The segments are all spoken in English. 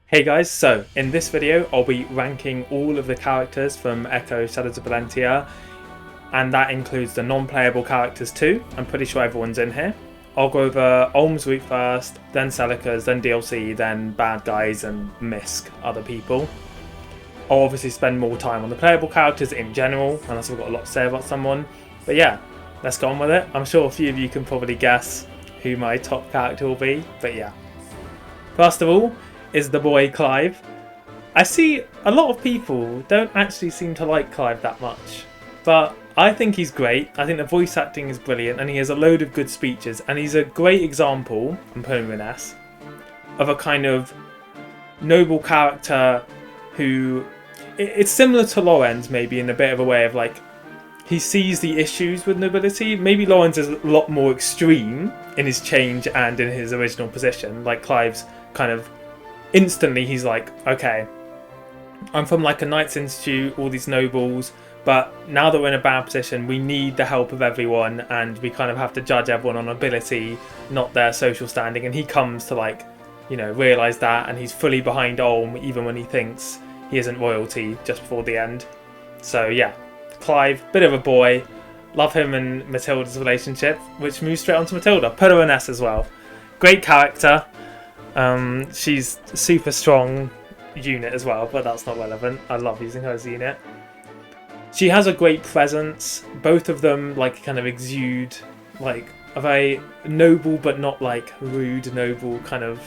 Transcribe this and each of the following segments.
Hey guys, so in this video I'll be ranking all of the characters from Echo Shadows of Valentia, and that includes the non-playable characters too. I'm pretty sure everyone's in here. I'll go over Olm's route first, then Celica's, then DLC, then bad guys and misc other people. I'll obviously spend more time on the playable characters in general, unless I've got a lot to say about someone. But yeah, let's go on with it. I'm sure a few of you can probably guess who my top character will be, but yeah. First of all, is the boy Clive. I see a lot of people don't actually seem to like Clive that much, but I think he's great. I think the voice acting is brilliant and he has a load of good speeches, and he's a great example, I'm putting him in S, of a kind of noble character who, it's similar to Lorenz maybe in a bit of a way of like, he sees the issues with nobility. Maybe Lorenz is a lot more extreme in his change and in his original position, like Clive's kind of instantly he's like, okay, I'm from like a Knights Institute, all these nobles, but now that we're in a bad position, we need the help of everyone, and we kind of have to judge everyone on ability, not their social standing. And he comes to like, you know, realise that, and he's fully behind Olm, even when he thinks he isn't royalty just before the end. So yeah, Clive, bit of a boy. Love him and Matilda's relationship, which moves straight on to Matilda. Put her in S as well. Great character. She's a super strong unit as well, but that's not relevant. I love using her as a unit. She has a great presence. Both of them like kind of exude like a very noble but not like rude noble kind of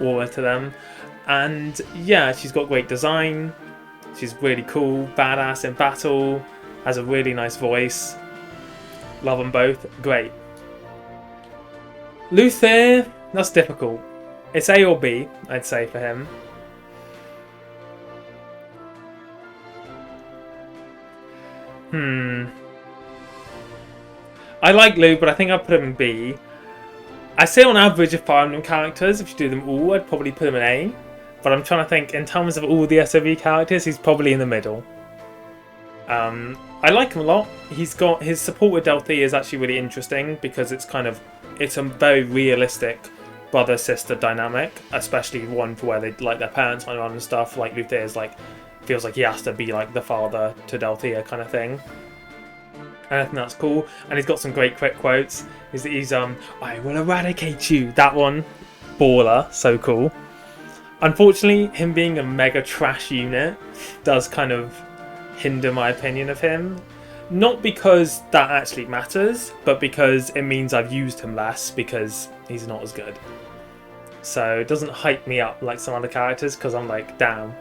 aura to them. And yeah, she's got great design. She's really cool, badass in battle, has a really nice voice. Love them both. Great. Luther, that's difficult. It's A or B, I'd say, for him. I like Lou, but I think I'd put him in B. I say on average of Fire Emblem characters, if you do them all, I'd probably put him in A. But I'm trying to think, in terms of all the SoV characters, he's probably in the middle. I like him a lot. He's got his support with Delthea is actually really interesting because it's a very realistic brother-sister dynamic, especially one for where they like their parents run around and stuff. Like Luther is like feels like he has to be like the father to Delthea kind of thing. And I think that's cool. And he's got some great quick quotes. He's I will eradicate you. That one, baller, so cool. Unfortunately, him being a mega trash unit does kind of hinder my opinion of him. Not because that actually matters, but because it means I've used him less because he's not as good. So it doesn't hype me up like some other characters because I'm like, damn,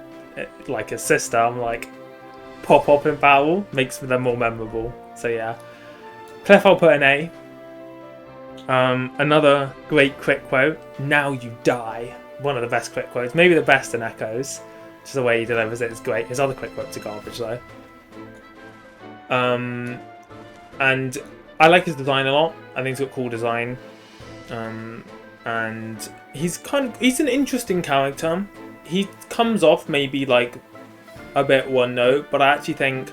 like his sister, I'm like, pop up in battle makes them more memorable. So yeah, Clef I'll put an A. Another great quick quote, now you die. One of the best quick quotes, maybe the best in Echoes. Just the way he delivers it is great. His other quick quotes are garbage though. And I like his design a lot. I think he's got cool design. And he's an interesting character. He comes off maybe like a bit one note, but I actually think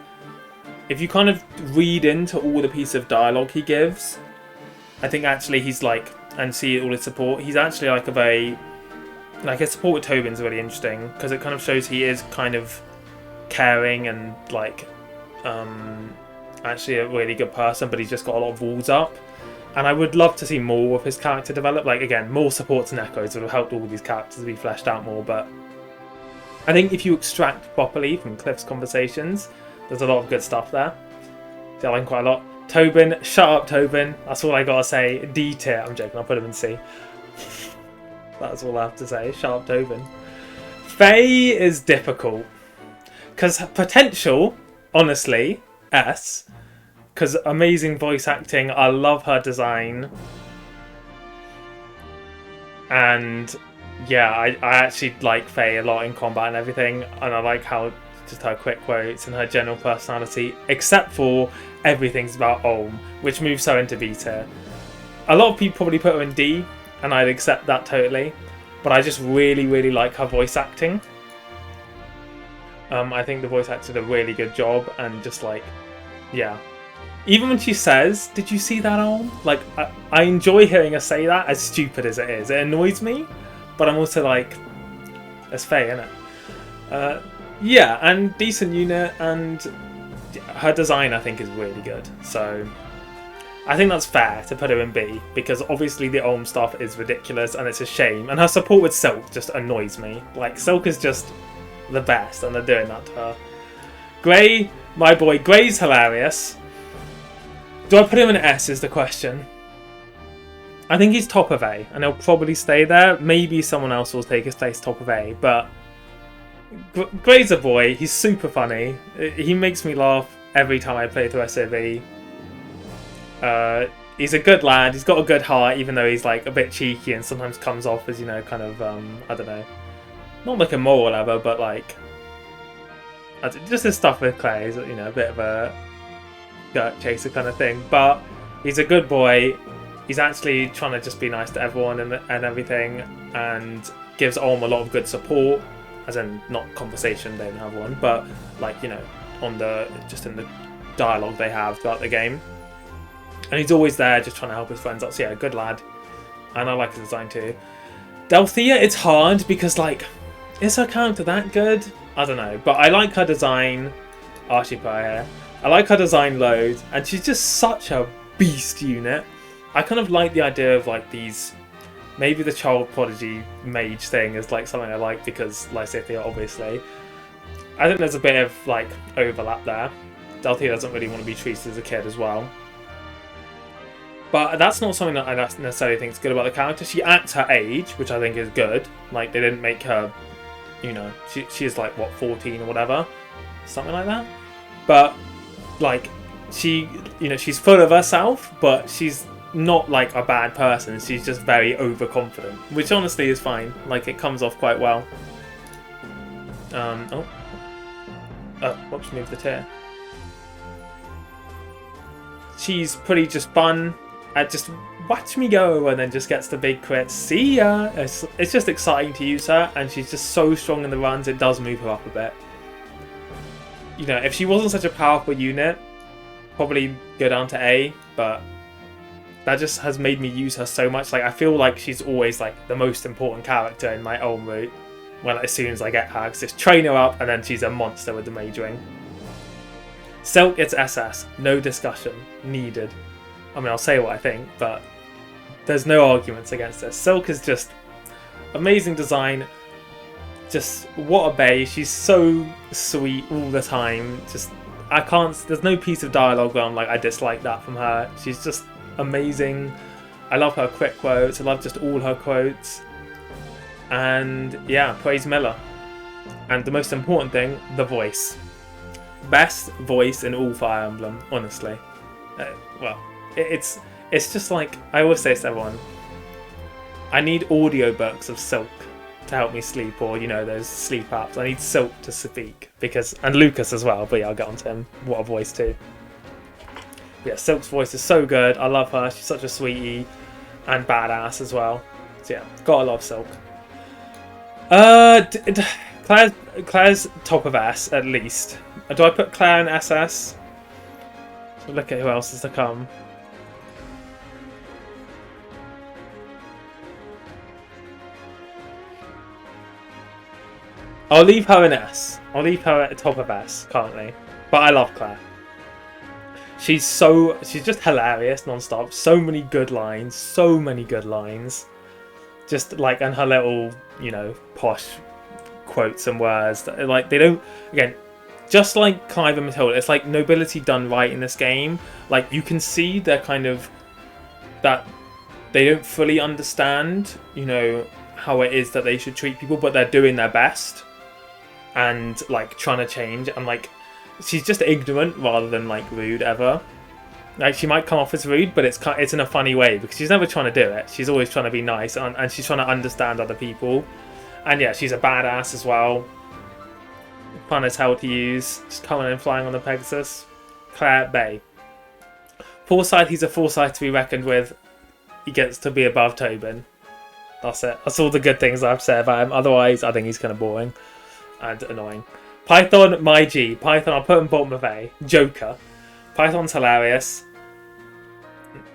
if you kind of read into all the piece of dialogue he gives, I think actually he's like, and see all his support, he's actually like his support with Tobin's really interesting because it kind of shows he is kind of caring and like actually a really good person, but he's just got a lot of walls up. And I would love to see more of his character develop. Like again, more supports and echoes would have helped all these characters to be fleshed out more. But I think if you extract properly from Cliff's conversations, there's a lot of good stuff there. So I like him quite a lot. Tobin, shut up, Tobin. That's all I gotta say. D tier. I'm joking. I'll put him in C. That's all I have to say. Shut up, Tobin. Faye is difficult because potential, honestly, S. Because amazing voice acting, I love her design. And yeah, I actually like Faye a lot in combat and everything. And I like how just her quick quotes and her general personality, except for everything's about Olm, which moves her into B tier. A lot of people probably put her in D, and I'd accept that totally. But I just really, really like her voice acting. I think the voice actor did a really good job, and just like, yeah. Even when she says, did you see that, Olm? Like, I enjoy hearing her say that, as stupid as it is. It annoys me, but I'm also like, That's Faye, isn't it? Yeah, and decent unit, and her design I think is really good. So I think that's fair to put her in B, because obviously the Olm stuff is ridiculous and it's a shame. And her support with Silk just annoys me. Like, Silk is just the best and they're doing that to her. Grey, my boy, Grey's hilarious. Do I put him in S is the question. I think he's top of A and he'll probably stay there. Maybe someone else will take his place top of A, but Grey's a boy. He's super funny. He makes me laugh every time I play through SoV. He's a good lad. He's got a good heart, even though he's like a bit cheeky and sometimes comes off as, you know, kind of I don't know, not like a moral lover, but like just his stuff with Claire is, you know, a bit of a skirt chaser kind of thing. But he's a good boy. He's actually trying to just be nice to everyone and everything, and gives Olm a lot of good support, as in not conversation, they don't have one, but like, you know, on the just in the dialogue they have throughout the game. And he's always there just trying to help his friends out. So yeah, good lad. And I like his design too. Delthea, it's hard because, like, is her character that good? I don't know. But I like her design. Oh, she put her hair. I like her design loads. And she's just such a beast unit. I kind of like the idea of, like, these... Maybe the child prodigy mage thing is, like, something I like because Lysithea, obviously. I think there's a bit of, like, overlap there. Delthea doesn't really want to be treated as a kid as well. But that's not something that I necessarily think is good about the character. She acts her age, which I think is good. Like, they didn't make her, you know, she's like, what, 14 or whatever? Something like that. But, like, she, you know, she's full of herself, but she's not, like, a bad person. She's just very overconfident, which honestly is fine. Like, it comes off quite well. Whoops, move the tier. She's pretty just fun. Just watch me go, and then just gets the big crits. See ya! It's just exciting to use her, and she's just so strong in the runs, it does move her up a bit. You know, if she wasn't such a powerful unit, probably go down to A, but that just has made me use her so much. Like, I feel like she's always, like, the most important character in my Olm route, when as soon as I get her. Just train her up, and then she's a monster with the mage ring. Silk, it's SS. No discussion needed. I mean, I'll say what I think, but there's no arguments against this. Silk is just amazing design. Just what a bae. She's so sweet all the time. Just, I can't, there's no piece of dialogue where I'm like, I dislike that from her. She's just amazing. I love her quick quotes. I love just all her quotes. And yeah, praise Mila. And the most important thing, the voice. Best voice in all Fire Emblem, honestly. Well, it's just like, I always say to everyone, I need audiobooks of Silk to help me sleep, or, you know, those sleep apps. I need Silk to speak, because, and Lucas as well, but yeah, I'll get onto him. What a voice too. But yeah, Silk's voice is so good. I love her. She's such a sweetie and badass as well. So yeah, gotta love Silk. Claire's top of S, at least. Do I put Claire in SS? Look at who else is to come. I'll leave her in S. I'll leave her at the top of S currently. But I love Claire. She's just hilarious non-stop. So many good lines. So many good lines. Just like, and her little, you know, posh quotes and words. That, like, they don't, again, just like Clive and Matilda, it's like nobility done right in this game. Like, you can see they're kind of, that they don't fully understand, you know, how it is that they should treat people, but they're doing their best. And, like, trying to change. And, like, she's just ignorant rather than, like, rude ever. Like, she might come off as rude, but it's in a funny way, because she's never trying to do it. She's always trying to be nice, and she's trying to understand other people. And yeah, she's a badass as well. Fun as hell to use. Just coming and flying on the Pegasus. Claire Bay. Forsyth, he's a Forsyth to be reckoned with. He gets to be above Tobin. That's it. That's all the good things I've said about him. Otherwise, I think he's kind of boring and annoying. Python, my G. Python, I'll put him bottom of A. Joker. Python's hilarious.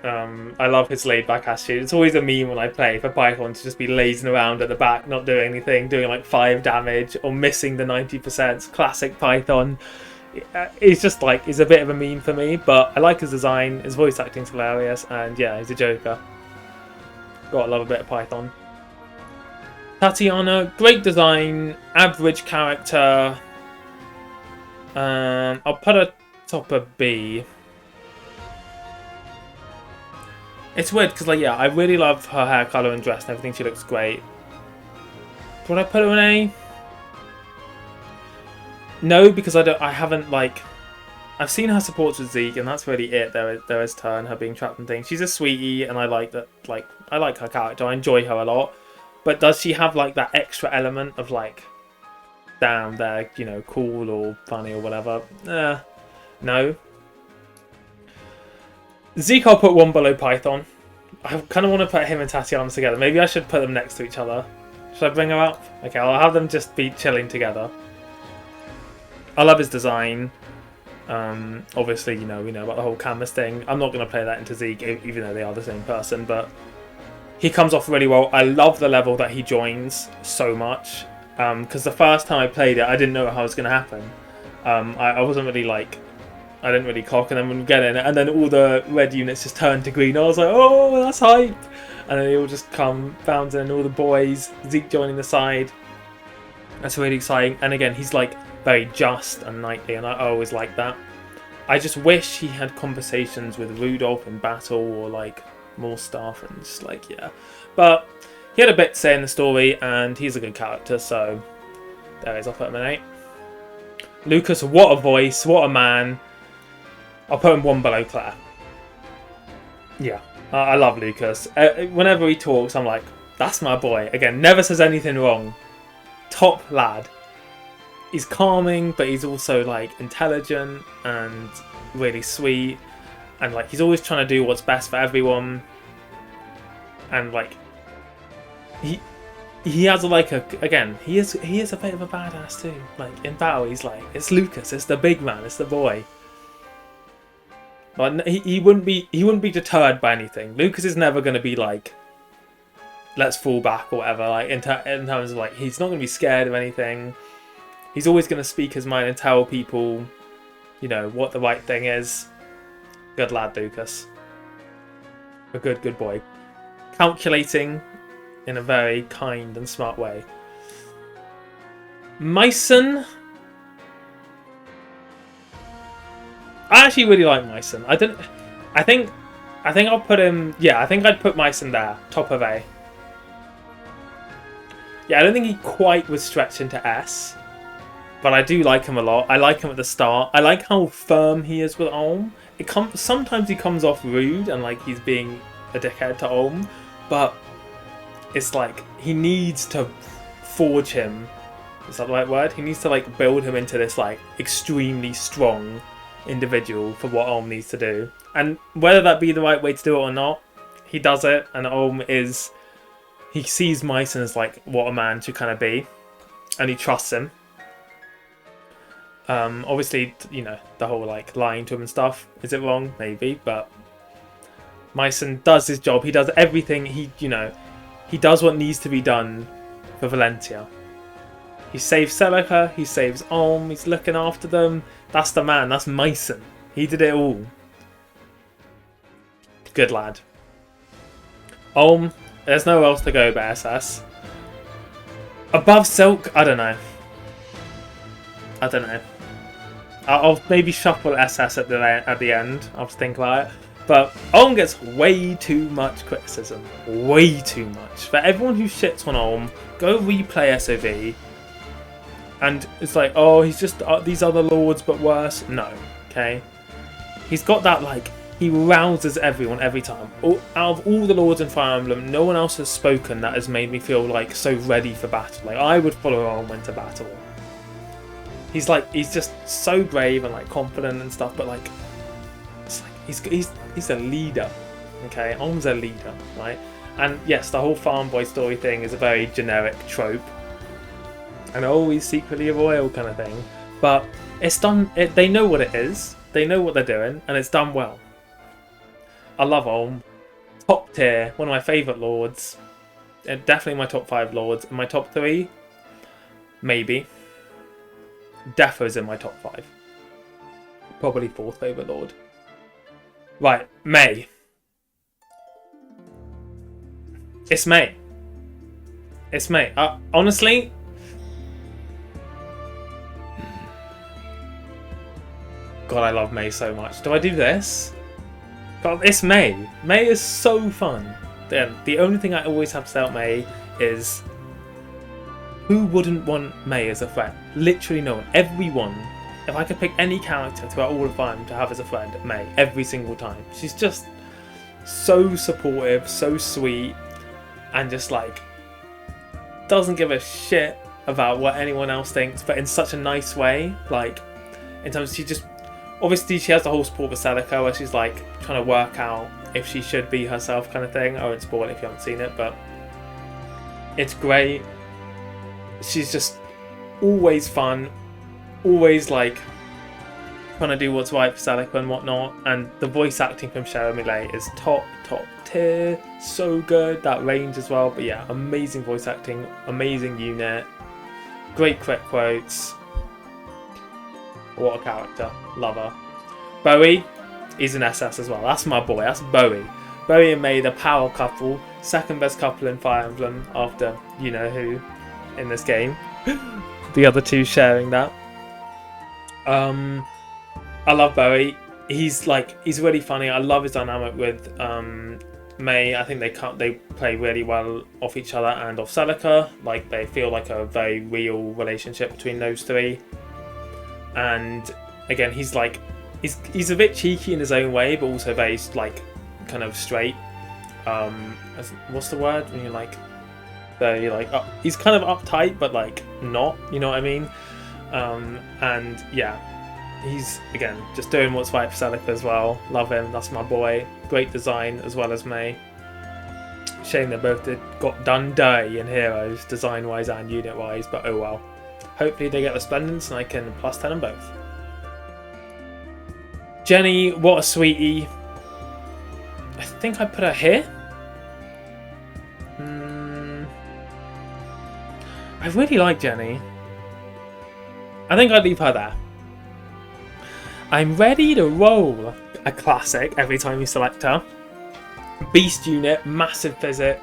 I love his laid-back attitude. It's always a meme when I play for Python to just be lazing around at the back, not doing anything, doing like 5 damage or missing the 90%. Classic Python. He's just like, he's a bit of a meme for me, but I like his design. His voice acting's hilarious, and yeah, he's a joker. Gotta love a bit of Python. Tatiana, great design, average character. I'll put her top of B. It's weird because, like, yeah, I really love her hair color and dress and everything. She looks great. Would I put her in A? No, because I haven't, like, I've seen her supports with Zeke, and that's really it. There is her and her being trapped and things. She's a sweetie, and I like that. Like, I like her character. I enjoy her a lot. But does she have like that extra element of like, damn, they're, you know, cool or funny or whatever? No. Zeke, I'll put one below Python. I kind of want to put him and Tatiana together. Maybe I should put them next to each other. Should I bring her up? Okay, I'll have them just be chilling together. I love his design. Obviously, you know, we know about the whole canvas thing. I'm not going to play that into Zeke, even though they are the same person, but he comes off really well. I love the level that he joins so much. Because the first time I played it, I didn't know how it was going to happen. I wasn't really like, I didn't really clock, and then when we get in it, and then all the red units just turned to green. I was like, oh, that's hype. And then they all just come bouncing, all the boys, Zeke joining the side. That's really exciting. And again, he's like very just and knightly, and I always like that. I just wish he had conversations with Rudolph in battle, or like more stuff, and just like, yeah. But he had a bit to say in the story, and he's a good character, so there he is. I'll put him in 8. Lucas, what a voice, what a man. I'll put him one below Claire. Yeah, I love Lucas. Whenever he talks, I'm like, that's my boy. Again, never says anything wrong. Top lad. He's calming, but he's also like intelligent and really sweet, and like he's always trying to do what's best for everyone. And like he has like a, again, he is a bit of a badass too. Like in battle, he's like, it's Lucas, it's the big man, it's the boy. But he wouldn't be deterred by anything. Lucas is never going to be like, let's fall back or whatever. Like in terms of like, he's not going to be scared of anything. He's always going to speak his mind and tell people, you know, what the right thing is. Good lad, Lucas. A good boy. Calculating in a very kind and smart way. Myson. I actually really like Myson. I think I'll put him. Yeah, I think I'd put Myson there, top of A. Yeah, I don't think he quite was stretched into S, but I do like him a lot. I like him at the start. I like how firm he is with Ulm. Sometimes he comes off rude and like he's being a dickhead to Ulm, but it's like he needs to forge him. Is that the right word? He needs to like build him into this like extremely strong individual for what Ulm needs to do. And whether that be the right way to do it or not, he does it, and Ulm is... He sees Myson as like what a man should kind of be, and he trusts him. Obviously, you know, the whole like lying to him and stuff, is it wrong? Maybe, but Myson does his job. He does everything. He does what needs to be done for Valentia. He saves Celica, he saves Ulm, he's looking after them. That's the man, that's Myson. He did it all. Good lad. Ulm, there's nowhere else to go but SS. Above Silk, I don't know. I'll maybe shuffle SS at the end. I'll have to think about it. But Ulm gets way too much criticism. Way too much. For everyone who shits on Ulm, go replay SoV. And it's like, oh, he's just these other lords but worse. No, okay? He's got that, like, he rouses everyone every time. Out of all the lords in Fire Emblem, no one else has spoken that has made me feel, like, so ready for battle. Like, I would follow Ulm into battle. He's just so brave and, like, confident and stuff, but, like, it's like, he's a leader, okay? Ulm's a leader, right? And, yes, the whole farm boy story thing is a very generic trope. And always secretly royal kind of thing, but it's done. They know what it is. They know what they're doing, and it's done well. I love Ulm. Top tier, one of my favourite lords. Definitely my top 5 lords. In my top 3, maybe. Deffo's in my top 5. Probably 4th favourite lord. Right, May. It's May. It's May. Honestly, God, I love May so much. Do I do this? God, it's May. May is so fun. The only thing I always have to say about May is, who wouldn't want May as a friend? Literally no one. Everyone. If I could pick any character throughout all of Fire Emblem to have as a friend, May. Every single time. She's just so supportive, so sweet, and just like doesn't give a shit about what anyone else thinks, but in such a nice way. Like, in terms of she just, obviously she has the whole support for Celica where she's like trying to work out if she should be herself kind of thing. I won't spoil it if you haven't seen it, but it's great. She's just always fun, always like trying to do what's right for Celica and whatnot, and the voice acting from Mila is top tier, so good. That range as well, but yeah, amazing voice acting, amazing unit, great crit quotes. What a character, love her. Bowie, he's an SS as well. That's my boy. That's Bowie. Bowie and May, the power couple, second best couple in Fire Emblem after you know who in this game. The other two sharing that. I love Bowie. He's really funny. I love his dynamic with May. I think they play really well off each other and off Celica. Like, they feel like a very real relationship between those three. And again, he's a bit cheeky in his own way, but also very like kind of straight. What's the word when you're like very like he's kind of uptight, but like not. You know what I mean? And yeah, he's again just doing what's right for Celica as well. Love him. That's my boy. Great design as well as May. Shame they both got done dirty in Heroes, design wise and unit wise, but oh well. Hopefully they get the Splendence and I can plus 10 them both. Jenny, what a sweetie. I think I put her here. I really like Jenny. I think I'd leave her there. I'm ready to roll a classic every time you select her. Beast unit, massive physic,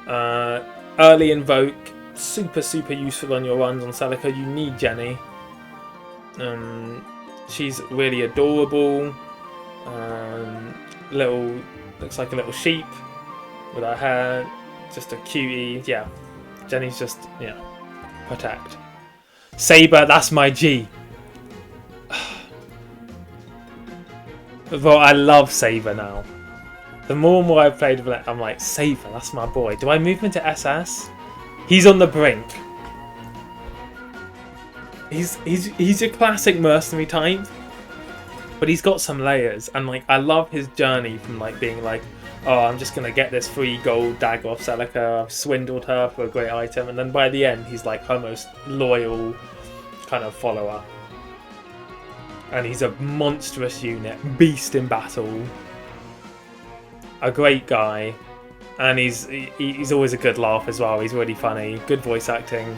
early invoke, super useful on your runs on Celica. You need Jenny. She's really adorable. Looks like a little sheep with her hair, just a cutie. Yeah, Jenny's just protect. Saber, that's my G. Well, I love Saber now. The more and more I've played with it, I'm like, Saber, that's my boy. Do I move him to SS? He's on the brink. He's a classic mercenary type, but he's got some layers, and like I love his journey from like being like, oh, I'm just gonna get this free gold dagger off Celica. I've swindled her for a great item, and then by the end he's like her most loyal kind of follower, and he's a monstrous unit, beast in battle, a great guy, and he's always a good laugh as well. He's really funny, good voice acting.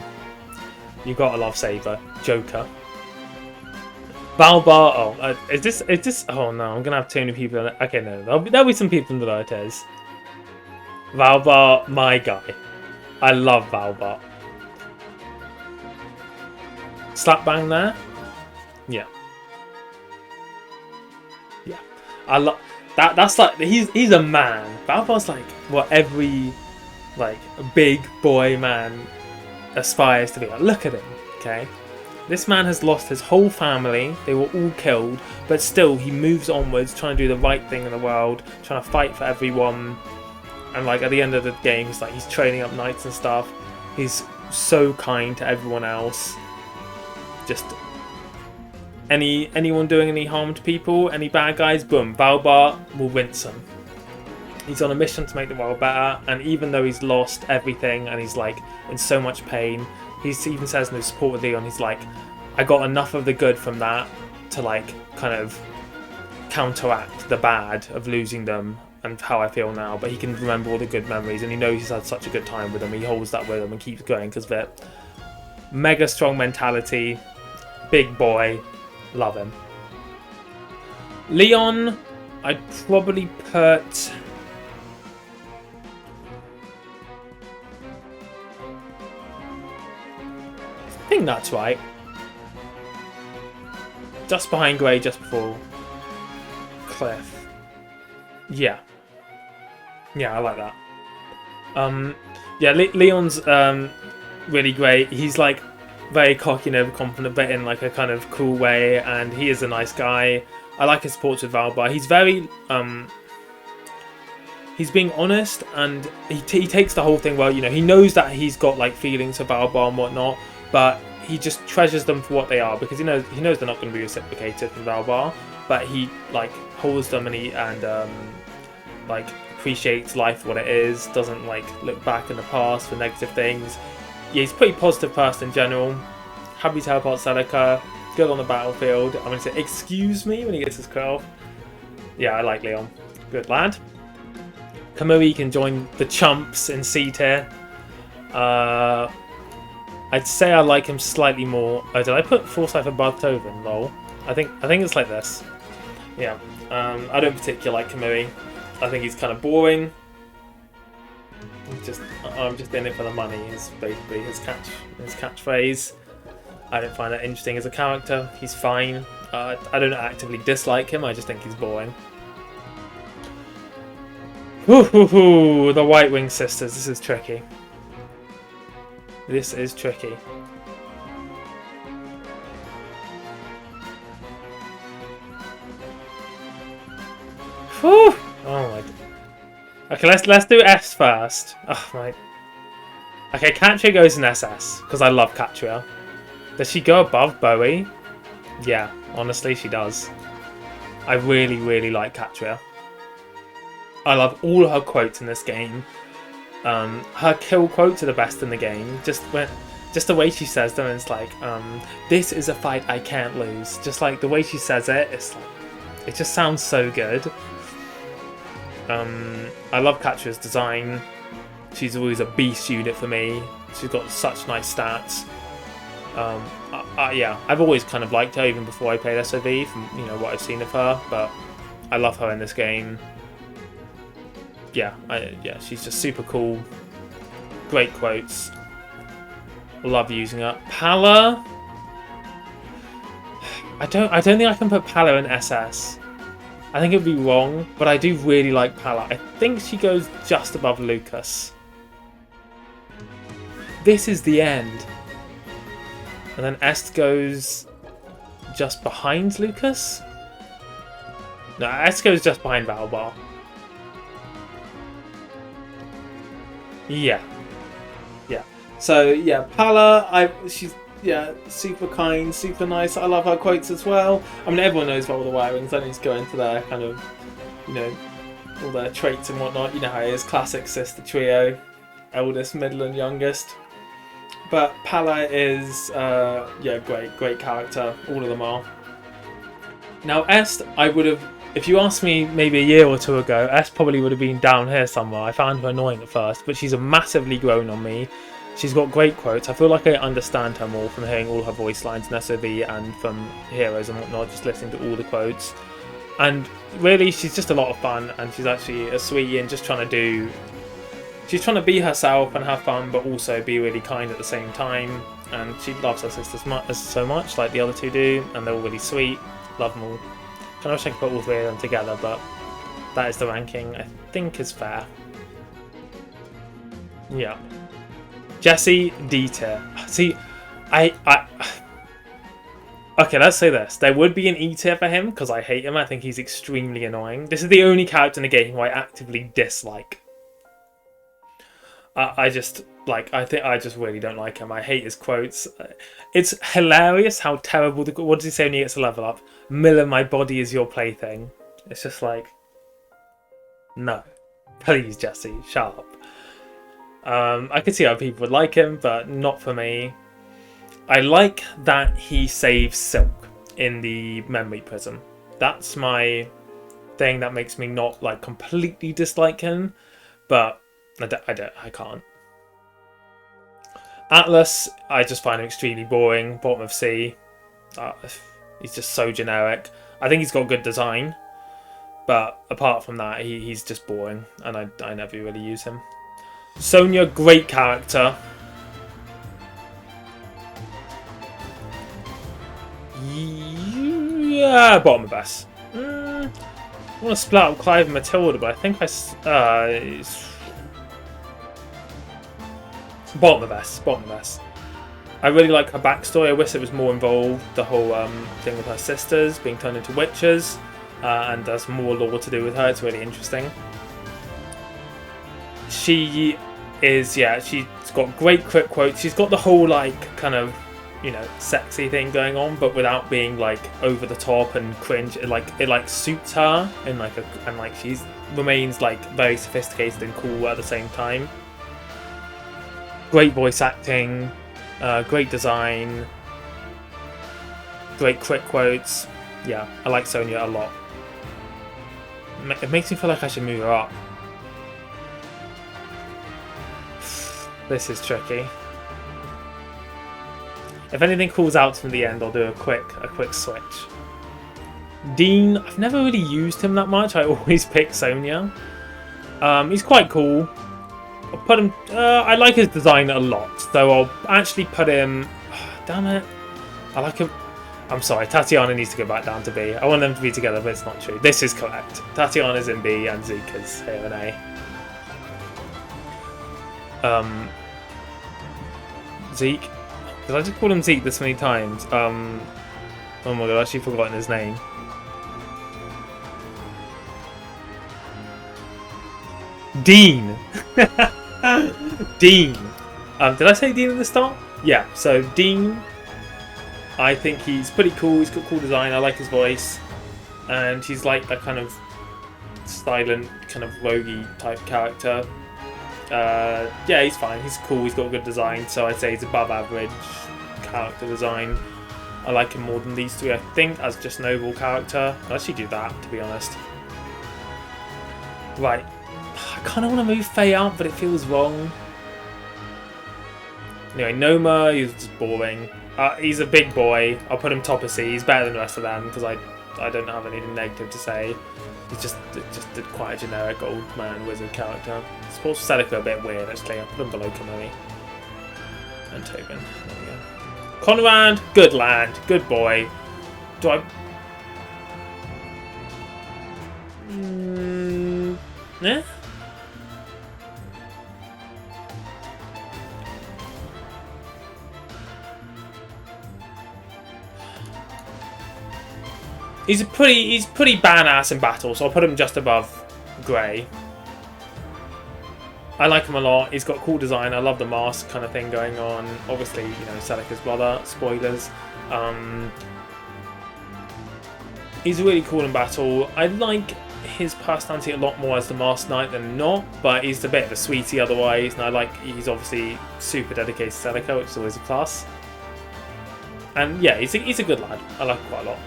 You gotta love Saber. Joker. Valbar. Is this? Oh no, I'm gonna have too many people. Okay, no, there'll be some people in the lower tiers. Valbar, my guy. I love Valbar. Slap bang there. Yeah. Yeah. I love that. That's like he's a man. Valbar's like what every like big boy man aspires to be. Like, look at him, okay? This man has lost his whole family. They were all killed, but still he moves onwards, trying to do the right thing in the world, trying to fight for everyone. And like at the end of the game, he's training up knights and stuff. He's so kind to everyone else. Just anyone doing any harm to people, any bad guys, boom, Valbar will rinse them. He's on a mission to make the world better, and even though he's lost everything and he's like in so much pain, he even says in his support with Leon, he's like, I got enough of the good from that to like kind of counteract the bad of losing them and how I feel now, but he can remember all the good memories, and he knows he's had such a good time with them. He holds that with him and keeps going because they're mega strong mentality, big boy, love him. Leon, I'd probably put... I think that's right. Just behind Grey, just before Cliff. Yeah. Yeah, I like that. Yeah, Leon's really great. He's like very cocky and overconfident, but in like a kind of cool way, and he is a nice guy. I like his support with Valbar. He's very he's being honest, and he takes the whole thing well. You know, he knows that he's got like feelings for Valbar and whatnot, but he just treasures them for what they are, because he knows they're not going to be reciprocated from Valbar, but he like holds them, and like appreciates life for what it is, doesn't like look back in the past for negative things. Yeah, he's a pretty positive person in general. Happy to help out Celica, good on the battlefield. I'm going to say excuse me when he gets his curl. Yeah, I like Leon. Good lad. Kamui can join the chumps in C tier. I'd say I like him slightly more. Oh, did I put Forsyth above Tovin? Lol. I think it's like this. Yeah. I don't particularly like Kamui. I think he's kind of boring. I'm just in it for the money. Is basically his catchphrase. I don't find that interesting as a character. He's fine. I don't actively dislike him. I just think he's boring. Woohoo! The White Wing Sisters. This is tricky. This is tricky. Whew! Oh my. Okay, let's do S first. Oh my. Okay, Katria goes in SS because I love Katria. Does she go above Bowie? Yeah, honestly, she does. I really, really like Katria. I love all her quotes in this game. Her kill quotes are the best in the game. Just the way she says them, it's like, this is a fight I can't lose. Just like the way she says it, it's like, it just sounds so good. I love Katria's design. She's always a beast unit for me. She's got such nice stats. Yeah, I've always kind of liked her even before I played SoV from what I've seen of her, but I love her in this game. Yeah, she's just super cool. Great quotes. Love using her. Pala. I don't think I can put Pala in SS. I think it'd be wrong, but I do really like Pala. I think she goes just above Lucas. This is the end. And then Est goes just behind Lucas? No, Est goes just behind Valbar. Yeah. So yeah, Pala, she's super kind, super nice. I love her quotes as well. I mean, everyone knows about all the wirings. I don't need to go into their kind of, all their traits and whatnot. You know how it is, classic sister trio, eldest, middle, and youngest. But Pala is, great character. All of them are. Now, Est, I would have, if you asked me maybe a year or two ago, Est probably would have been down here somewhere. I found her annoying at first, but she's massively grown on me. She's got great quotes. I feel like I understand her more from hearing all her voice lines in SoV and from Heroes and whatnot, just listening to all the quotes. And really, she's just a lot of fun, and she's actually a sweetie and just trying to be herself and have fun, but also be really kind at the same time. And she loves her sisters so much, like the other two do, and they're all really sweet. Love them all. I wish I could put all three of them together, but that is the ranking I think is fair. Yeah. Jesse, D tier. See, okay, let's say this. There would be an E tier for him, because I hate him. I think he's extremely annoying. This is the only character in the game who I actively dislike. I just really don't like him. I hate his quotes. It's hilarious how terrible what does he say when he gets a level up? Mila, my body is your plaything. It's just like, no. Please, Jesse, shut up. I could see how people would like him, but not for me. I like that he saves Silk in the memory prism. That's my thing that makes me not like completely dislike him, but I can't. Atlas, I just find him extremely boring. Bottom of C. He's just so generic. I think he's got good design, but apart from that, he's just boring, and I never really use him. Sonya, great character. Yeah, bottom of S. I want to split up Clive and Matilda, but I think it's bottom of S. Bottom of S. I really like her backstory. I wish it was more involved. The whole thing with her sisters being turned into witches, and there's more lore to do with her. It's really interesting. She is, yeah, she's got great crit quotes. She's got the whole like kind of, you know, sexy thing going on, but without being like over the top and cringe. It like suits her, and like she's remains like very sophisticated and cool at the same time. Great voice acting, great design, great crit quotes. Yeah, I like Sonya a lot. It makes me feel like I should move her up. This is tricky. If anything calls out from the end, I'll do a quick switch. Dean, I've never really used him that much. I always pick Sonya. He's quite cool. I'll put him. I like his design a lot, so I'll actually put him. Damn it! I like him. I'm sorry, Tatiana needs to go back down to B. I want them to be together, but it's not true. This is correct. Tatiana's in B and Zeke is here in A. Zeke. Did I just call him Zeke this many times? Oh my god, I've actually forgotten his name. Dean! Dean! Did I say Dean at the start? Yeah, so Dean, I think he's pretty cool. He's got cool design. I like his voice. And he's like that kind of silent, kind of roguey type character. Yeah, he's fine. He's cool. He's got good design. So I'd say he's above average character design. I like him more than these three, I think, as just an overall character. I'll actually do that, to be honest. Right. I kind of want to move Faye out, but it feels wrong. Anyway, Noma, he's just boring. He's a big boy. I'll put him top of C. He's better than the rest of them, because I don't have anything negative to say. He's just quite a generic old man wizard character. Sports Celica a bit weird, actually. I'll put him below Kamui. And Tobin. There we go. Conrad, good lad, good boy. Do I... Yeah? He's pretty badass in battle, so I'll put him just above Grey. I like him a lot. He's got cool design. I love the mask kind of thing going on. Obviously, you know, Celica's brother. Spoilers. He's really cool in battle. I like his personality a lot more as the Masked Knight than not, but he's a bit of a sweetie otherwise. And I like he's obviously super dedicated to Celica, which is always a plus. And yeah, he's a good lad. I like him quite a lot.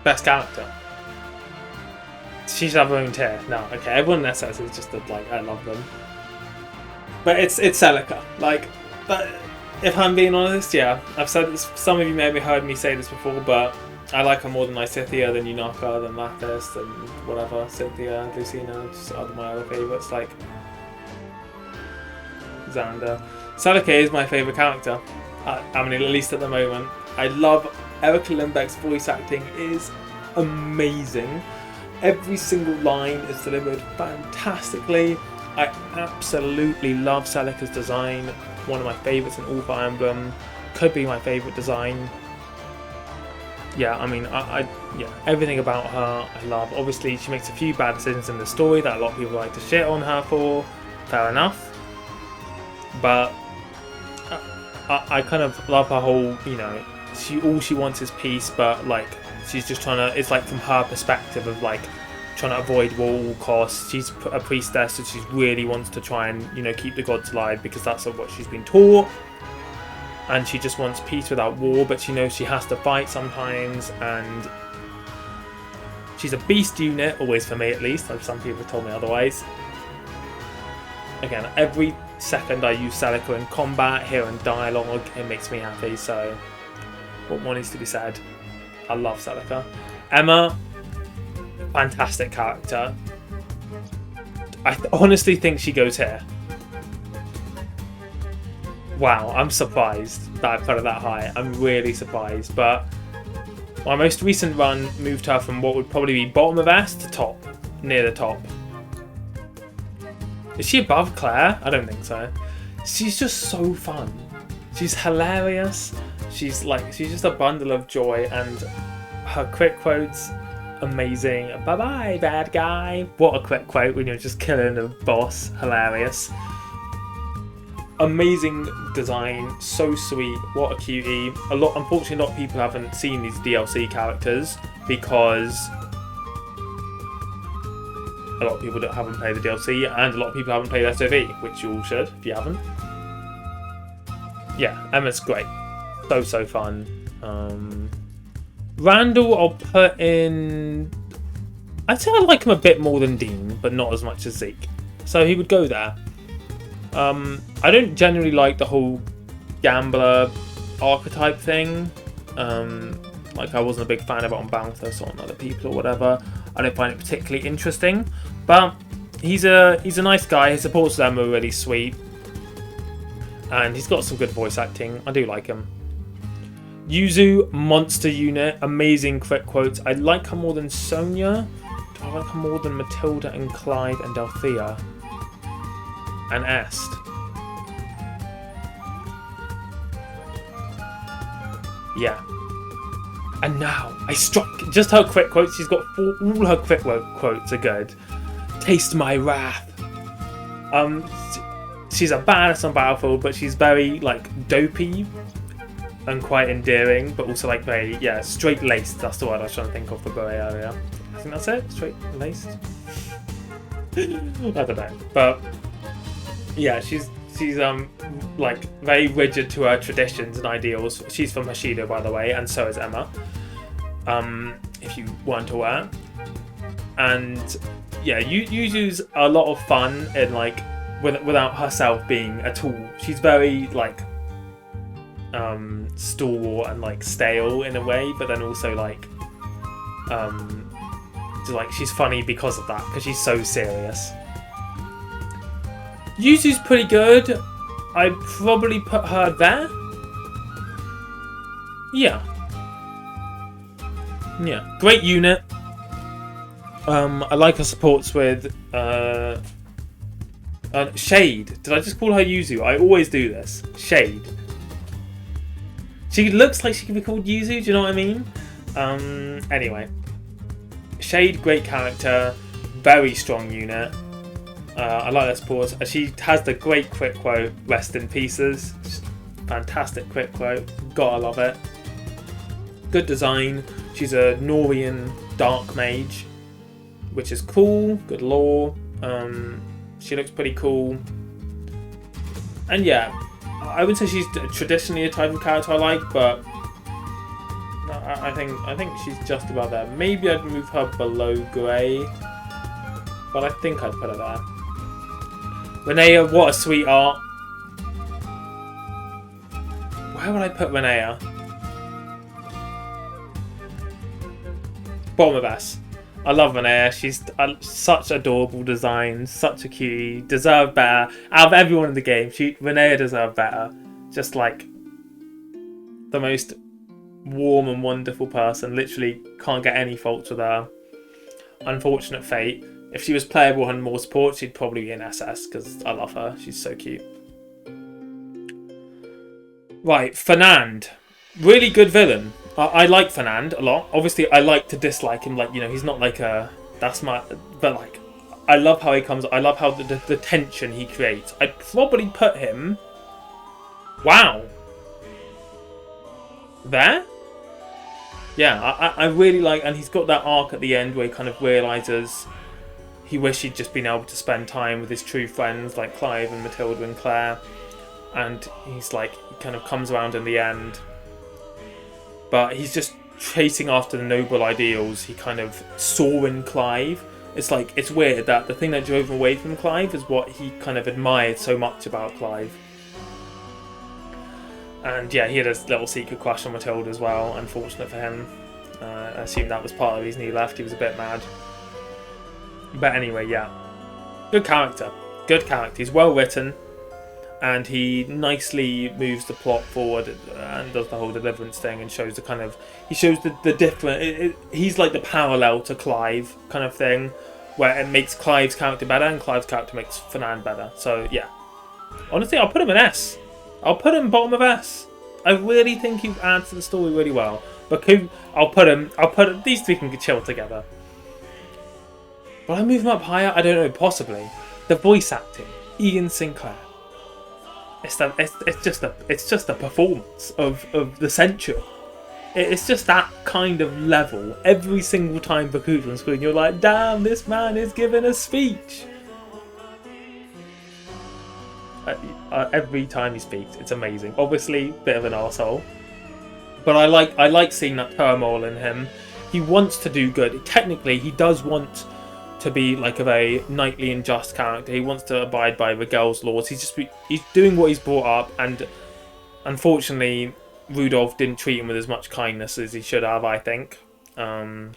Best character. She should have her own tier. No, okay, everyone that says it's just that, like, I love them. But it's Celica. Like, but if I'm being honest, yeah, I've said this, some of you maybe heard me say this before, but I like her more than Lysithea, than Yunaka, than Lapis, than whatever, Cynthia, Lucina, just my other favourites, like Xander. Celica is my favourite character. I mean, at least at the moment. I love Erica Lindbeck's voice acting is amazing. Every single line is delivered fantastically. I absolutely love Celica's design. One of my favourites in all Fire Emblem. Could be my favourite design. Yeah, I mean, yeah, everything about her I love. Obviously, she makes a few bad decisions in the story that a lot of people like to shit on her for. Fair enough. But I kind of love her whole, you know, all she wants is peace, but like she's just trying to, it's like from her perspective of like trying to avoid war at all costs. She's a priestess, so she really wants to try and, you know, keep the gods alive because that's what she's been taught. And she just wants peace without war, but she knows she has to fight sometimes. And she's a beast unit, always for me at least. Some people have told me otherwise. Again, every second I use Celica in combat, here in dialogue, it makes me happy. So, what more needs to be said? I love Celica. Emma, fantastic character. I honestly think she goes here. Wow, I'm surprised that I put her that high. I'm really surprised. But my most recent run moved her from what would probably be bottom of S to top, near the top. Is she above Claire? I don't think so. She's just so fun. She's hilarious. She's just a bundle of joy, and her quick quotes, amazing. Bye bye, bad guy. What a quick quote when you're just killing a boss. Hilarious. Amazing design, so sweet. What a cutie. Unfortunately, a lot of people haven't seen these DLC characters because a lot of people haven't played the DLC, and a lot of people haven't played SoV, which you all should if you haven't. Yeah, Emma's great. So fun. Randall, I'll put in... I'd say I like him a bit more than Dean, but not as much as Zeke. So he would go there. I don't generally like the whole gambler archetype thing. Like I wasn't a big fan of it on Bounthus or on other people or whatever. I don't find it particularly interesting. But he's a nice guy. His supports them are really sweet. And he's got some good voice acting. I do like him. Yuzu, monster unit, amazing quick quotes. I like her more than Sonia. Do I like her more than Matilda and Clyde and Delphia? And Est. Yeah. And now, I struck. Just her quick quotes. She's got all her quick quotes are good. Taste my wrath. She's a badass on Battlefield, but she's very, like, dopey and quite endearing, but also, like, very, yeah, straight-laced. That's the word I was trying to think of for Boy earlier. I think that's it? Straight-laced? I don't know. But, yeah, she's like, very rigid to her traditions and ideals. She's from Hashido, by the way, and so is Emma. If you weren't aware. And, yeah, Yuzu's a lot of fun in, like, without herself being a tool. She's very, like, stalwart and, like, stale in a way, but then also, like, she's funny because of that, because she's so serious. Yuzu's pretty good. I'd probably put her there. Yeah. Yeah. Great unit. I like her supports with Shade. Did I just call her Yuzu? I always do this. Shade. She looks like she could be called Yuzu, do you know what I mean? Anyway. Shade, great character. Very strong unit. I like her supports. She has the great quick quote, rest in pieces. Fantastic quick quote. Gotta love it. Good design. She's a Norian dark mage, which is cool. Good lore. She looks pretty cool. And yeah, I would say she's traditionally a type of character I like, but I think she's just about there. Maybe I'd move her below Grey, but I think I'd put her there. Renea, what a sweetheart. Where would I put Renea? Bottom of S. I love Renea. She's such adorable design, such a cutie. Deserved better. Out of everyone in the game, Renea deserved better. Just like the most warm and wonderful person. Literally can't get any faults with her. Unfortunate fate. If she was playable and more support, she'd probably be in SS because I love her. She's so cute. Right, Fernand. Really good villain. I like Fernand a lot. Obviously, I like to dislike him. Like, you know, he's not like a... That's my... But, like, I love how he comes... I love how the tension he creates. I'd probably put him... Wow. There? yeah, I really like, and he's got that arc at the end where he kind of realizes he wished he'd just been able to spend time with his true friends like Clive and Matilda and Claire, and he's like, he kind of comes around in the end, but he's just chasing after the noble ideals he kind of saw in Clive. It's like, it's weird that the thing that drove him away from Clive is what he kind of admired so much about Clive. And yeah, he had a little secret crush on Matilda as well, unfortunate for him. I assume that was part of the reason he left, he was a bit mad. But anyway, yeah. Good character. Good character. He's well written, and he nicely moves the plot forward and does the whole Deliverance thing and shows the kind of... He shows the different... he's like the parallel to Clive kind of thing, where it makes Clive's character better and Clive's character makes Fernand better. So, yeah. Honestly, I'll put him in S. I'll put him bottom of S. I really think he adds to the story really well. But I'll put him... These three can chill together. Will I move him up higher? I don't know, possibly. The voice acting. Ian Sinclair. It's just a performance of the century. It's just that kind of level. Every single time Baku's on screen, you're like, damn, this man is giving a speech. Every time he speaks, it's amazing. Obviously, bit of an arsehole. But I like seeing that turmoil in him. He wants to do good. Technically, he does want to be like a very knightly and just character. He wants to abide by Regel's laws. He's doing what he's brought up, and unfortunately Rudolph didn't treat him with as much kindness as he should have, I think. And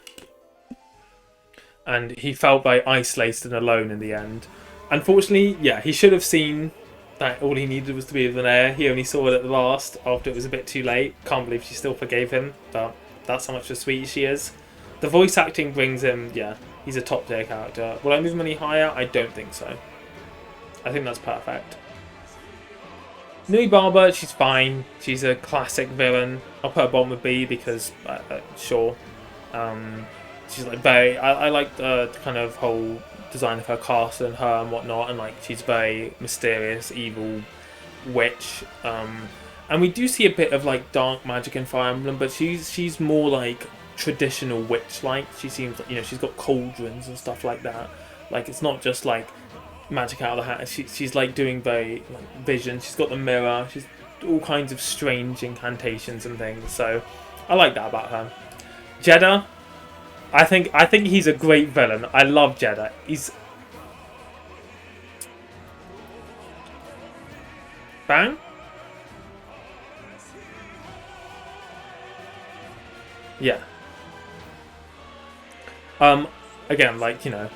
he felt very isolated and alone in the end. Unfortunately, yeah, he should have seen that all he needed was to be with an heir. He only saw it at the last after it was a bit too late. Can't believe she still forgave him, but that's how much of a sweetie she is. The voice acting brings him, yeah, he's a top tier character. Will I move him any higher? I don't think so. I think that's perfect. Nui Barber, she's fine. She's a classic villain. I'll put her bottom of B because, sure. She's like very... I like the kind of whole design of her castle and her and whatnot. And like, she's very mysterious, evil witch. And we do see a bit of like dark magic in Fire Emblem, but she's more like traditional witch-like. She seems like, you know, she's got cauldrons and stuff like that. Like, it's not just like magic out of the hat. She's like doing very like vision. She's got the mirror. She's all kinds of strange incantations and things. So I like that about her. Jeddah, I think he's a great villain. I love Jeddah. He's bang. Yeah. Again, like, you know,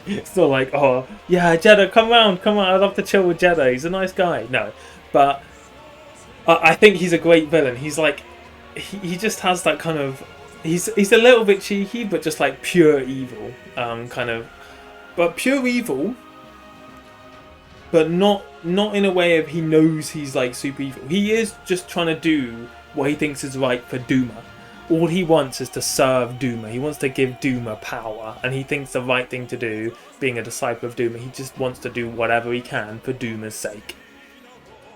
it's not like, oh, yeah, Jeddah, come on, I'd love to chill with Jeddah, he's a nice guy. No, but I think he's a great villain. He's like, he just has that kind of, he's a little bit cheeky, but just like pure evil, kind of, but pure evil, but not in a way of he knows he's like super evil. He is just trying to do what he thinks is right for Duma. All he wants is to serve Duma. He wants to give Duma power, and he thinks the right thing to do, being a disciple of Duma, he just wants to do whatever he can for Duma's sake.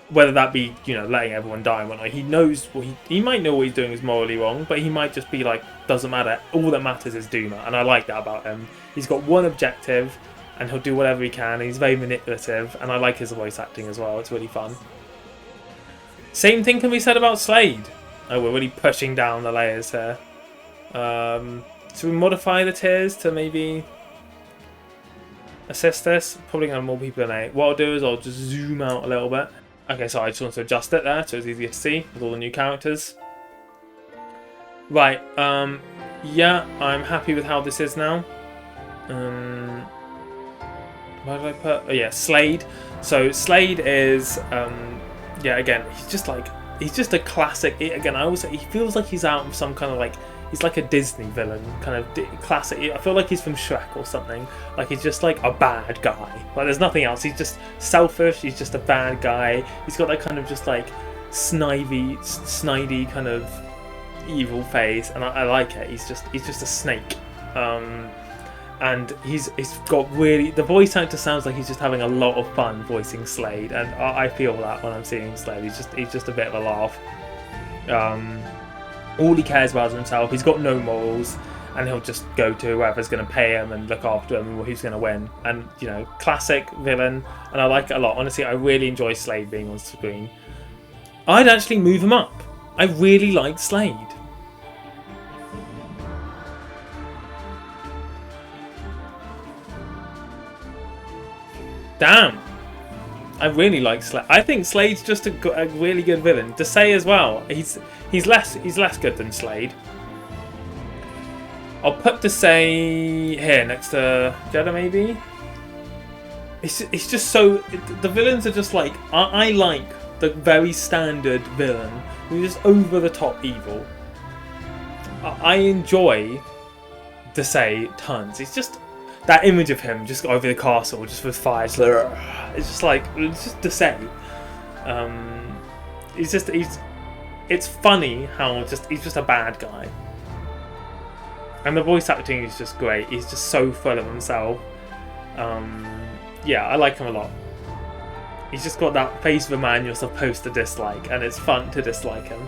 Whether that be, you know, letting everyone die and whatnot. He knows what he might know what he's doing is morally wrong, but he might just be like, doesn't matter. All that matters is Duma, and I like that about him. He's got one objective, and he'll do whatever he can. He's very manipulative, and I like his voice acting as well. It's really fun. Same thing can be said about Slade. Oh, we're really pushing down the layers here. Should we modify the tiers to maybe assist this? Probably going to have more people than 8. What I'll do is I'll just zoom out a little bit. Okay, so I just want to adjust it there so it's easier to see with all the new characters. Right, yeah, I'm happy with how this is now. Where did I put? Oh yeah, Slade. So Slade is, yeah, again, he's just a classic. Again, I always say he feels like he's out of some kind of like, he's like a Disney villain, kind of classic. I feel like he's from Shrek or something. Like he's just like a bad guy. Like there's nothing else. He's just selfish. He's just a bad guy. He's got that kind of just like snidey kind of evil face, and I like it. He's just a snake. And he's got really, the voice actor sounds like he's just having a lot of fun voicing Slade, and I feel that when I'm seeing Slade. He's just a bit of a laugh. All he cares about is himself. He's got no morals, and he'll just go to whoever's going to pay him and look after him or who's going to win. And, you know, classic villain, and I like it a lot. Honestly, I really enjoy Slade being on screen. I'd actually move him up. I really like Slade. Damn. I really like Slade. I think Slade's just a really good villain. Desai as well. He's less good than Slade. I'll put Desai here next to Jeddah maybe. It's just so, the villains are just like, I like the very standard villain who's just over the top evil. I enjoy Desai tons. It's just that image of him just over the castle, just with fire. It's just like, it's just Desai. It's funny how he's just a bad guy. And the voice acting is just great. He's just so full of himself. Yeah, I like him a lot. He's just got that face of a man you're supposed to dislike, and it's fun to dislike him.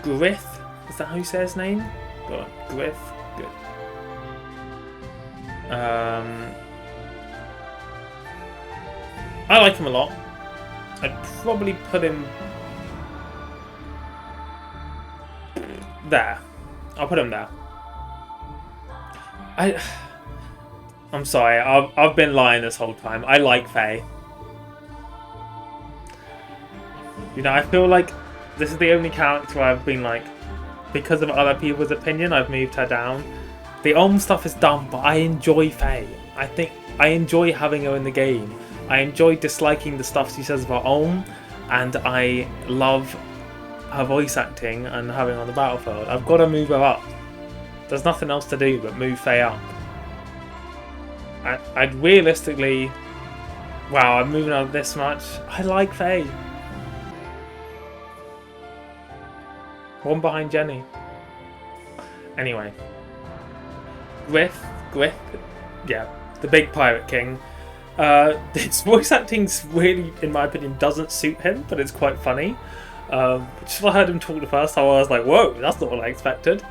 Griff? Is that how you say his name? Go on, Griff. Good. I like him a lot. I'd probably put him there. I'll put him there. I'm sorry, I've been lying this whole time. I like Faye. You know, I feel like this is the only character I've been like, because of other people's opinion, I've moved her down. The Olm stuff is dumb, but I enjoy Faye. I think I enjoy having her in the game. I enjoy disliking the stuff she says about Olm, and I love her voice acting and having her on the battlefield. I've got to move her up. There's nothing else to do but move Faye up. I'd realistically... Wow, I'm moving up this much. I like Faye. One behind Jenny. Anyway. Griff, yeah, the big pirate king. His voice acting's really, in my opinion, doesn't suit him, but it's quite funny. Just when I heard him talk the first time, I was like, whoa, that's not what I expected.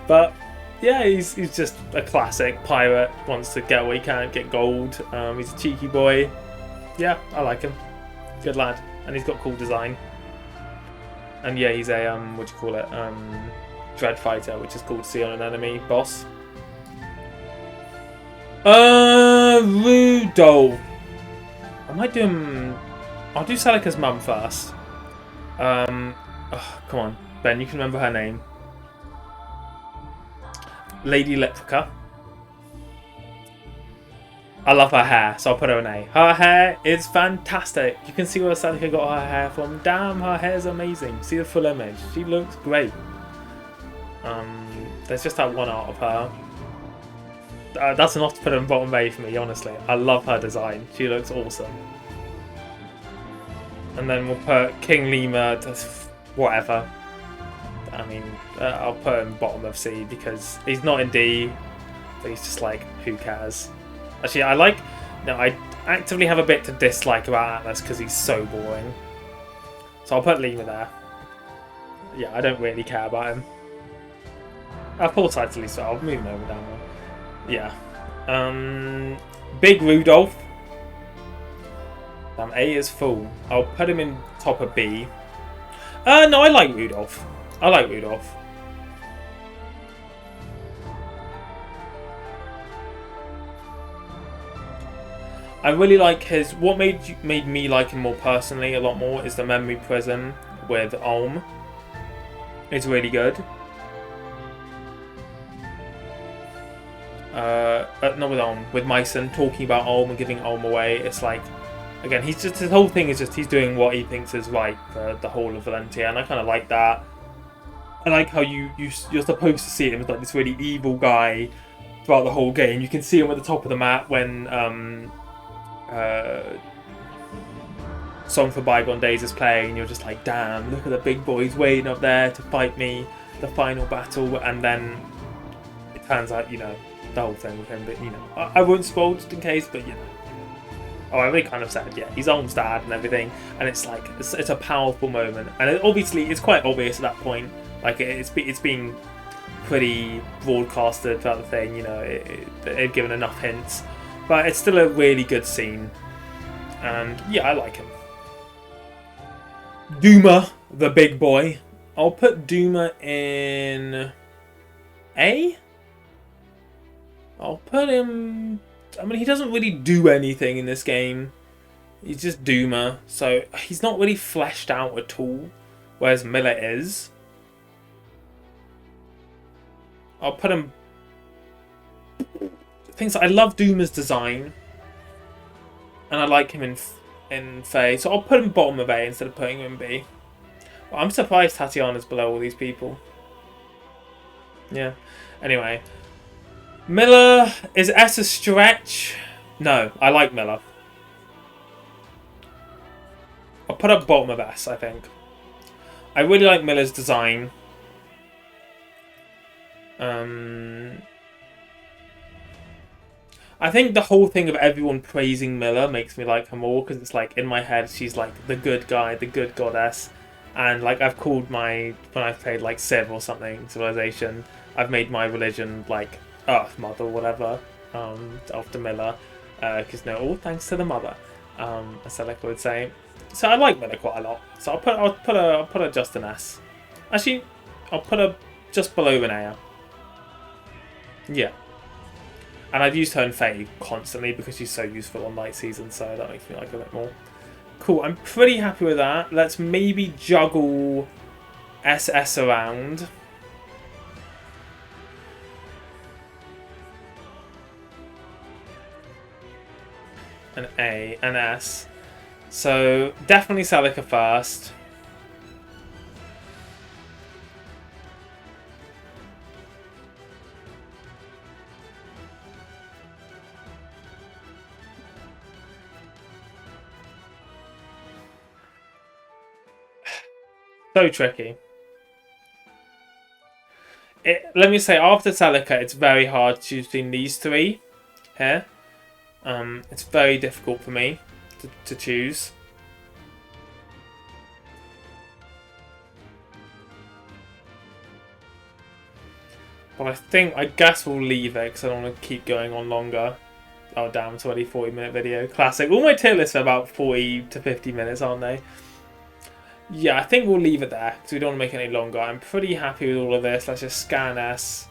But yeah, he's just a classic pirate, wants to get what he can, get gold. He's a cheeky boy. Yeah, I like him. Good lad. And he's got cool design. And yeah, he's a, what do you call it? Dread fighter, which is cool to see on an enemy boss. Rudolph. I might do him... I'll do Celica's mum first. Oh, come on, Ben, you can remember her name. Lady Leprica. I love her hair, so I'll put her an A. Her hair is fantastic. You can see where Celica got her hair from. Damn, her hair is amazing. See the full image. She looks great. There's just that one art of her. That's enough to put her in bottom A for me, honestly. I love her design. She looks awesome. And then we'll put King Lima, whatever. I mean, I'll put him bottom of C because he's not in D, but he's just like, who cares? Actually, I actively have a bit to dislike about Atlas because he's so boring. So I'll put Lima there. Yeah, I don't really care about him. Poor side's at least, so I'll move him over down there. Yeah. Big Rudolph. Damn, A is full. I'll put him in top of B. No, I like Rudolph. I like Rudolph. I really like his... What made me like him more personally, a lot more, is the memory prism with Olm. It's really good. Not with Olm, with Myson, talking about Olm and giving Olm away. It's like, again, his whole thing is just he's doing what he thinks is right for the whole of Valentia, and I kind of like that. I like how you're supposed to see him as like this really evil guy throughout the whole game. You can see him at the top of the map when Song for Bygone Days is playing, and you're just like, damn, look at the big boys waiting up there to fight me, the final battle, and then it turns out, you know, the whole thing with him, but you know, I won't spoil just in case, but you know, Oh, I already kind of said, yeah, he's Olm's dad and everything, and it's like it's a powerful moment, and obviously it's quite obvious at that point. Like it's being pretty broadcasted throughout the thing, you know. They've given enough hints, but it's still a really good scene, and yeah, I like him. Duma, the big boy. I'll put Duma in A. I'll put him. I mean, he doesn't really do anything in this game. He's just Duma, so he's not really fleshed out at all, whereas Mila is. I'll put him... Things like, I love Duma's design, and I like him in Faye, so I'll put him bottom of A instead of putting him in B. Well, I'm surprised Tatiana's below all these people. Yeah. Anyway. Mila, is S a stretch? No, I like Mila. I'll put up bottom of S, I think. I really like Mila's design. I think the whole thing of everyone praising Mila makes me like her more, because it's like, in my head, she's like the good guy, the good goddess. And like, I've called when I've played like Civ or something, Civilization, I've made my religion like Earth Mother or whatever, after Mila, because all thanks to the mother, as Celica would say. So I like Mila quite a lot. So I'll put her just an S. Actually, I'll put her just below Renea. Yeah. And I've used her in Fae constantly because she's so useful on Night Season, so that makes me like her a bit more. Cool, I'm pretty happy with that. Let's maybe juggle SS around. An A, an S. So definitely Celica first. So tricky. Let me say, after Celica, it's very hard to choose between these three here. It's very difficult for me to choose. But I guess we'll leave it because I don't want to keep going on longer. Oh damn, it's already a 40-minute video. Classic. All my tier lists are about 40 to 50 minutes, aren't they? Yeah, I think we'll leave it there because we don't want to make it any longer. I'm pretty happy with all of this. Let's just scan S.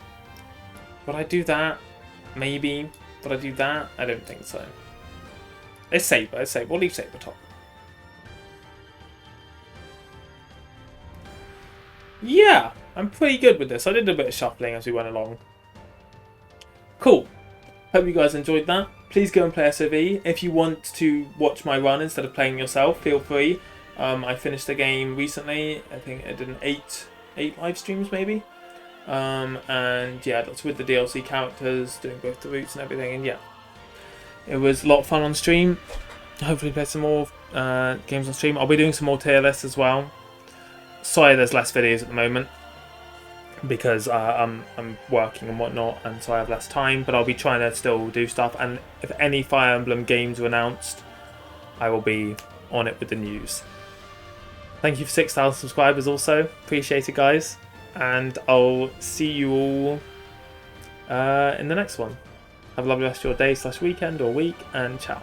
Would I do that? Maybe. Would I do that? I don't think so. It's Saber. It's Saber. We'll leave Saber top. Yeah, I'm pretty good with this. I did a bit of shuffling as we went along. Cool. Hope you guys enjoyed that. Please go and play SoV. If you want to watch my run instead of playing yourself, feel free. I finished the game recently. I think I did an 8 live streams maybe. And yeah, that's with the DLC characters, doing both the routes and everything. And yeah, it was a lot of fun on stream. Hopefully play some more games on stream. I'll be doing some more tier lists as well. Sorry there's less videos at the moment because I'm working and whatnot, and so I have less time, but I'll be trying to still do stuff, and if any Fire Emblem games are announced, I will be on it with the news. Thank you for 6,000 subscribers also. Appreciate it, guys. And I'll see you all in the next one. Have a lovely rest of your day / weekend or week, and ciao.